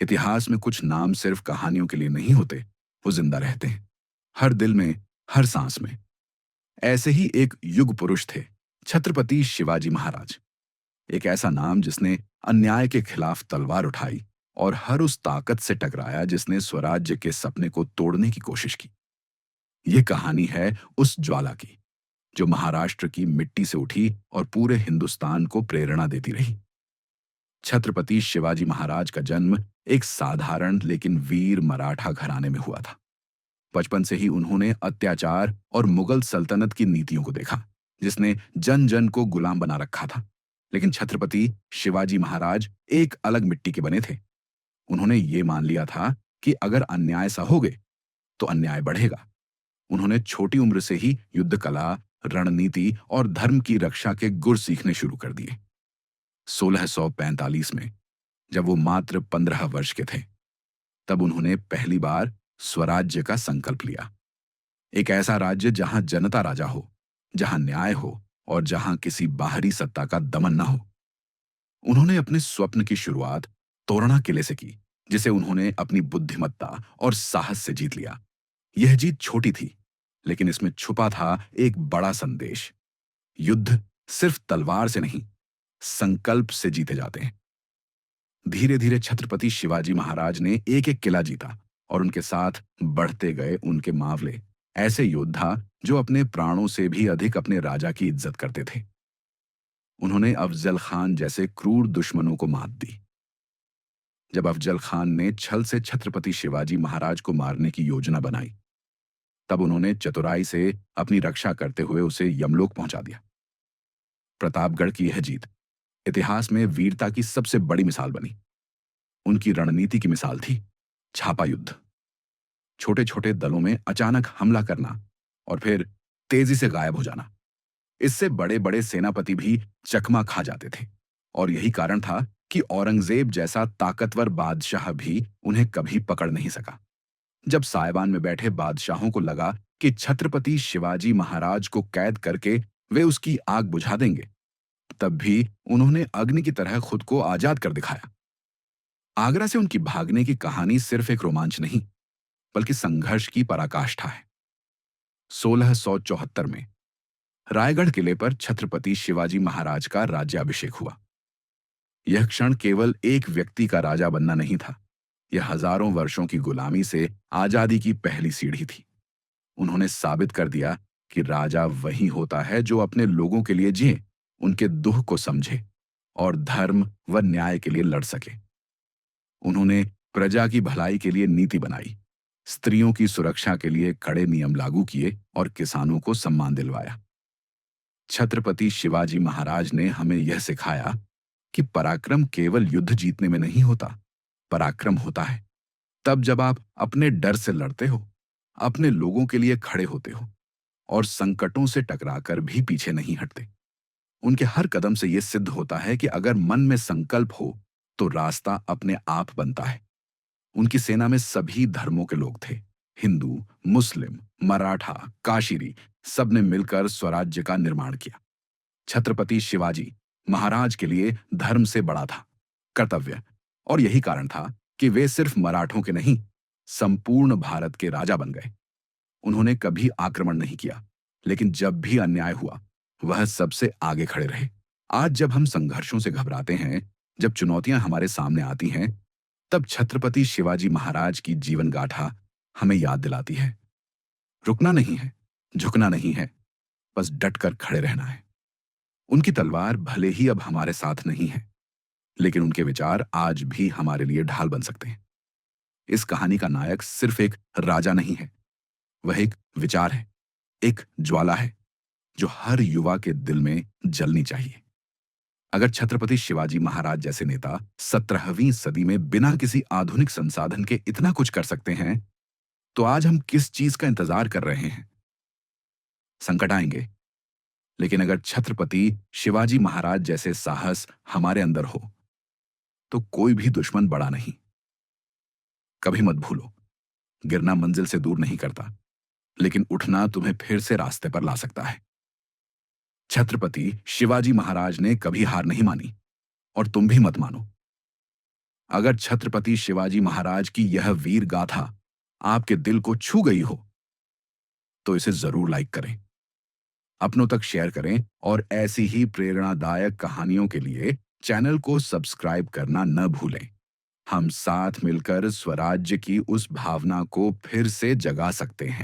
इतिहास में कुछ नाम सिर्फ कहानियों के लिए नहीं होते, वो जिंदा रहते हैं, हर दिल में, हर सांस में। ऐसे ही एक युग पुरुष थे, छत्रपति शिवाजी महाराज। एक ऐसा नाम जिसने अन्याय के खिलाफ तलवार उठाई और हर उस ताकत से टकराया जिसने स्वराज्य के सपने को तोड़ने की कोशिश की। ये कहानी है उस ज्वाला की जो महाराष्ट्र की मिट्टी से उठी और पूरे हिंदुस्तान को प्रेरणा देती रही। छत्रपति शिवाजी महाराज का जन्म एक साधारण लेकिन वीर मराठा घराने में हुआ था। बचपन से ही उन्होंने अत्याचार और मुगल सल्तनत की नीतियों को देखा, जिसने जन जन को गुलाम बना रखा था। लेकिन छत्रपति शिवाजी महाराज एक अलग मिट्टी के बने थे। उन्होंने ये मान लिया था कि अगर अन्याय सहोगे तो अन्याय बढ़ेगा। उन्होंने छोटी उम्र से ही युद्ध कला, रणनीति और धर्म की रक्षा के गुर सीखने शुरू कर दिए। 1645 में जब वो मात्र 15 वर्ष के थे, तब उन्होंने पहली बार स्वराज्य का संकल्प लिया। एक ऐसा राज्य जहां जनता राजा हो, जहां न्याय हो और जहां किसी बाहरी सत्ता का दमन न हो। उन्होंने अपने स्वप्न की शुरुआत तोरणा किले से की, जिसे उन्होंने अपनी बुद्धिमत्ता और साहस से जीत लिया। यह जीत छोटी थी, लेकिन इसमें छुपा था एक बड़ा संदेश। युद्ध सिर्फ तलवार से नहीं, संकल्प से जीते जाते हैं। धीरे धीरे छत्रपति शिवाजी महाराज ने एक एक किला जीता और उनके साथ बढ़ते गए उनके मावले, ऐसे योद्धा जो अपने प्राणों से भी अधिक अपने राजा की इज्जत करते थे। उन्होंने अफजल खान जैसे क्रूर दुश्मनों को मात दी। जब अफजल खान ने छल से छत्रपति शिवाजी महाराज को मारने की योजना बनाई, तब उन्होंने चतुराई से अपनी रक्षा करते हुए उसे यमलोक पहुंचा दिया। प्रतापगढ़ की यह जीत इतिहास में वीरता की सबसे बड़ी मिसाल बनी। उनकी रणनीति की मिसाल थी छापा युद्ध। छोटे छोटे दलों में अचानक हमला करना और फिर तेजी से गायब हो जाना। इससे बड़े बड़े सेनापति भी चकमा खा जाते थे और यही कारण था कि औरंगजेब जैसा ताकतवर बादशाह भी उन्हें कभी पकड़ नहीं सका। जब साइबान में बैठे बादशाहों को लगा कि छत्रपति शिवाजी महाराज को कैद करके वे उसकी आग बुझा देंगे, तब भी उन्होंने अग्नि की तरह खुद को आजाद कर दिखाया। आगरा से उनकी भागने की कहानी सिर्फ एक रोमांच नहीं, बल्कि संघर्ष की पराकाष्ठा है। 1674 में रायगढ़ किले पर छत्रपति शिवाजी महाराज का राज्याभिषेक हुआ। यह क्षण केवल एक व्यक्ति का राजा बनना नहीं था, यह हजारों वर्षों की गुलामी से आजादी की पहली सीढ़ी थी। उन्होंने साबित कर दिया कि राजा वही होता है जो अपने लोगों के लिए जिए, उनके दुख को समझे और धर्म व न्याय के लिए लड़ सके। उन्होंने प्रजा की भलाई के लिए नीति बनाई, स्त्रियों की सुरक्षा के लिए कड़े नियम लागू किए और किसानों को सम्मान दिलवाया। छत्रपति शिवाजी महाराज ने हमें यह सिखाया कि पराक्रम केवल युद्ध जीतने में नहीं होता। पराक्रम होता है तब जब आप अपने डर से लड़ते हो, अपने लोगों के लिए खड़े होते हो और संकटों से टकराकर भी पीछे नहीं हटते। उनके हर कदम से यह सिद्ध होता है कि अगर मन में संकल्प हो तो रास्ता अपने आप बनता है। उनकी सेना में सभी धर्मों के लोग थे, हिंदू, मुस्लिम, मराठा, काशीरी, सबने मिलकर स्वराज्य का निर्माण किया। छत्रपति शिवाजी महाराज के लिए धर्म से बड़ा था कर्तव्य, और यही कारण था कि वे सिर्फ मराठों के नहीं, संपूर्ण भारत के राजा बन गए। उन्होंने कभी आक्रमण नहीं किया, लेकिन जब भी अन्याय हुआ वह सबसे आगे खड़े रहे। आज जब हम संघर्षों से घबराते हैं, जब चुनौतियां हमारे सामने आती हैं, तब छत्रपति शिवाजी महाराज की जीवन गाथा हमें याद दिलाती है, रुकना नहीं है, झुकना नहीं है, बस डटकर खड़े रहना है। उनकी तलवार भले ही अब हमारे साथ नहीं है, लेकिन उनके विचार आज भी हमारे लिए ढाल बन सकते हैं। इस कहानी का नायक सिर्फ एक राजा नहीं है, वह एक विचार है, एक ज्वाला है जो हर युवा के दिल में जलनी चाहिए। अगर छत्रपति शिवाजी महाराज जैसे नेता 17वीं सदी में बिना किसी आधुनिक संसाधन के इतना कुछ कर सकते हैं, तो आज हम किस चीज का इंतजार कर रहे हैं? संकट आएंगे, लेकिन अगर छत्रपति शिवाजी महाराज जैसे साहस हमारे अंदर हो, तो कोई भी दुश्मन बड़ा नहीं। कभी मत भूलो, गिरना मंजिल से दूर नहीं करता, लेकिन उठना तुम्हें फिर से रास्ते पर ला सकता है। छत्रपति शिवाजी महाराज ने कभी हार नहीं मानी और तुम भी मत मानो। अगर छत्रपति शिवाजी महाराज की यह वीर गाथा आपके दिल को छू गई हो तो इसे जरूर लाइक करें, अपनों तक शेयर करें और ऐसी ही प्रेरणादायक कहानियों के लिए चैनल को सब्सक्राइब करना न भूलें। हम साथ मिलकर स्वराज्य की उस भावना को फिर से जगा सकते हैं।